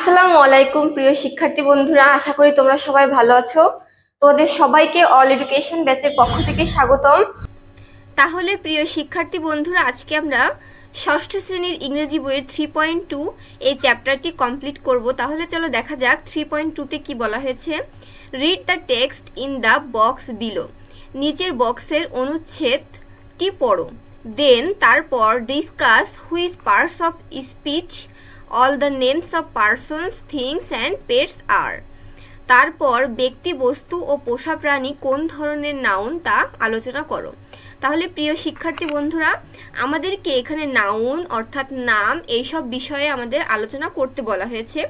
আসসালামু আলাইকুম প্রিয় শিক্ষার্থী বন্ধুরা, আশা করি তোমরা সবাই ভালো আছো। তোমাদের সবাইকে অল এডুকেশন ব্যাচের পক্ষ থেকে স্বাগতম। তাহলে প্রিয় শিক্ষার্থী বন্ধুরা, আজকে আমরা ষষ্ঠ শ্রেণীর ইংরেজি বইয়ের 3.2 এই চ্যাপ্টারটি কমপ্লিট করব। তাহলে চলো দেখা যাক 3.2তে কি বলা হয়েছে। Read the text in the box below. নিচের বক্সের অনুচ্ছেদটি পড়ো। দেন তারপর discuss which parts of speech all the names of persons, things and pets are. তারপর ব্যক্তি, বস্তু ও পোষা প্রাণী কোন ধরনের নাউন তা আলোচনা করো। তাহলে প্রিয় শিক্ষার্থী বন্ধুরা, আমাদেরকে এখানে নাউন অর্থাৎ নাম এইসব বিষয়ে আমাদের আলোচনা করতে বলা হয়েছে।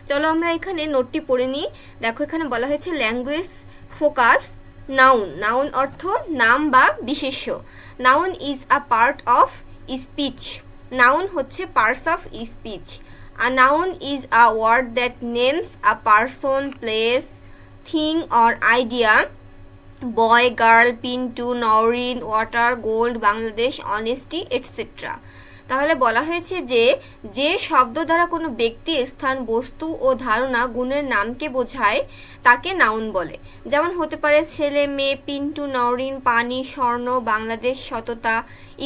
চলো আমরা এখানে নোটটি পড়ে নিই। দেখো এখানে বলা হয়েছে ল্যাঙ্গুয়েজ ফোকাস নাউন। নাউন অর্থ নাম বা বিশেষ্য। Noun is a part of speech. Noun হচ্ছে parts of speech. A noun is a word that names a person, place, thing or idea. Boy, girl, Pintu, Naurin, water, gold, Bangladesh, honesty, etc. তাহলে বলা হয়েছে যে যে শব্দ দ্বারা কোনো ব্যক্তি, স্থান, বস্তু ও ধারণা গুণের নামকে বোঝায় তাকে নাউন বলে। যেমন হতে পারে ছেলে, মেয়ে, পিন্টু, নওরিন, পানি, স্বর্ণ, বাংলাদেশ, সততা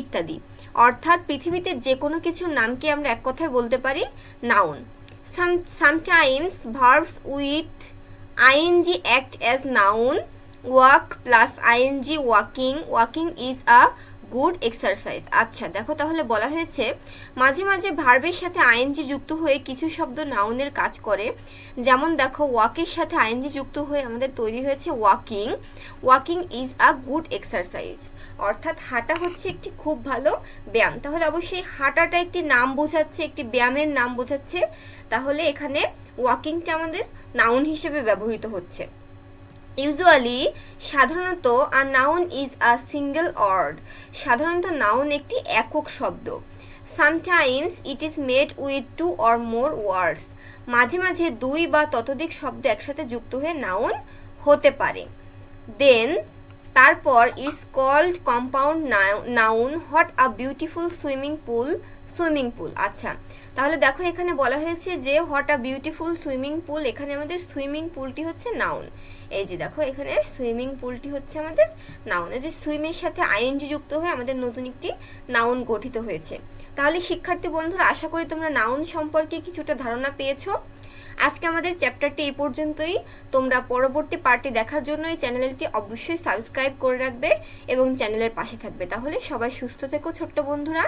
ইত্যাদি। অর্থাৎ পৃথিবীতে যে কোনো কিছুর নামকে আমরা এক কথায় বলতে পারি noun. Sometimes verbs with ing act as noun. Walk plus ing walking. Walking is a good exercise. আচ্ছা দেখো, তাহলে বলা হয়েছে মাঝে মাঝে ভার্বের সাথে আইএনজি যুক্ত হয়ে কিছু শব্দ নাউনের কাজ করে। যেমন দেখো ওয়াকের সাথে আইএনজি যুক্ত হয়ে আমাদের তৈরি হয়েছে walking. Walking is a good exercise, অর্থাৎ হাঁটা হচ্ছে একটি খুব ভালো ব্যায়াম। তাহলে অবশ্যই হাঁটাটা একটি নাম বোঝাচ্ছে, একটি ব্যায়ামের নাম বোঝাচ্ছে। তাহলে এখানে ওয়াকিংটা আমাদের নাউন হিসেবে ব্যবহৃত হচ্ছে। ইউজুয়ালি সাধারণত a noun is a single word. সাধারণত নাউন একটি একক শব্দ। Sometimes it is made with two or more words. মাঝে মাঝে দুই বা ততোধিক শব্দ একসাথে যুক্ত হয়ে নাউন হতে পারে। দেন তারপর it's called compound noun. What a beautiful swimming pool. Swimming pool. আচ্ছা তাহলে দেখো এখানে বলা হয়েছে যে what a beautiful swimming pool. এখানে আমাদের সুইমিং পুলটি হচ্ছে নাউন। এই যে দেখো এখানে সুইমিং পুলটি হচ্ছে আমাদের নাউন। এই যে সুইমের সাথে আইএনজি যুক্ত হয়ে আমাদের নতুন একটি নাউন গঠিত হয়েছে। তাহলে শিক্ষার্থী বন্ধুরা, আশা করি তোমরা নাউন সম্পর্কে কিছুটা ধারণা পেয়েছো। আজকে আমাদের চ্যাপ্টারটি এই পর্যন্তই। তোমরা পরবর্তী পার্টটি দেখার জন্য এই চ্যানেলটি অবশ্যই সাবস্ক্রাইব করে রাখবে এবং চ্যানেলের পাশে থাকবে। তাহলে সবাই সুস্থ থেকো ছোট্ট বন্ধুরা।